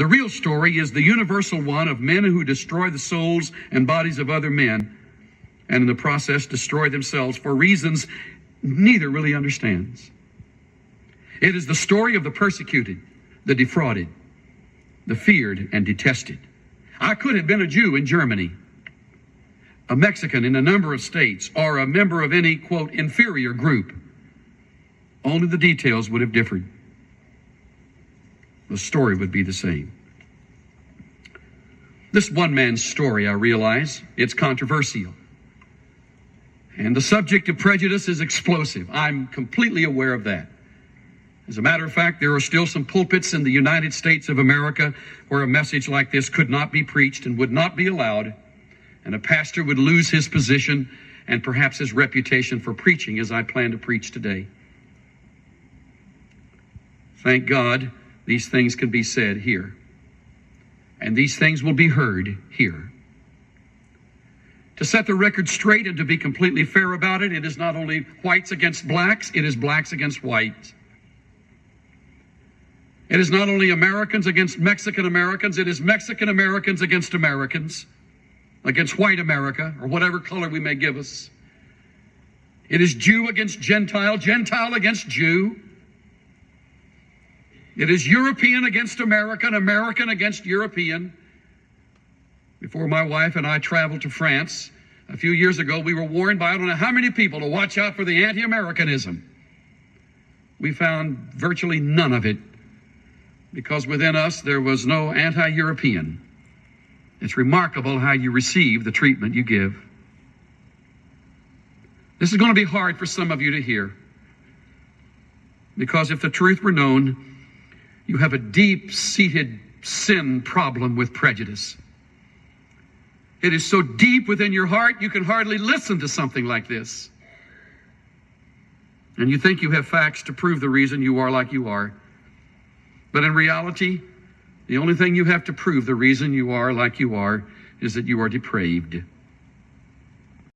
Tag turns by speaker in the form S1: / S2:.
S1: The real story is the universal one of men who destroy the souls and bodies of other men, and in the process destroy themselves for reasons neither really understands. It is the story of the persecuted, the defrauded, the feared and detested. I could have been a Jew in Germany, a Mexican in a number of states, or a member of any, quote, inferior group. Only the details would have differed. The story would be the same. This one man's story, I realize, it's controversial. And the subject of prejudice is explosive. I'm completely aware of that. As a matter of fact, there are still some pulpits in the United States of America where a message like this could not be preached and would not be allowed, and a pastor would lose his position and perhaps his reputation for preaching as I plan to preach today. Thank God these things can be said here, and these things will be heard here. To set the record straight and to be completely fair about it, it is not only whites against blacks, it is blacks against whites. It is not only Americans against Mexican Americans, it is Mexican Americans against Americans, against white America, or whatever color we may give us. It is Jew against Gentile, Gentile against Jew. It is European against American, American against European. Before my wife and I traveled to France a few years ago, we were warned by I don't know how many people to watch out for the anti-Americanism. We found virtually none of it, because within us there was no anti-European. It's remarkable how you receive the treatment you give. This is going to be hard for some of you to hear, because if the truth were known, you have a deep-seated sin problem with prejudice. It is so deep within your heart, you can hardly listen to something like this. And you think you have facts to prove the reason you are like you are. But in reality, the only thing you have to prove the reason you are like you are is that you are depraved.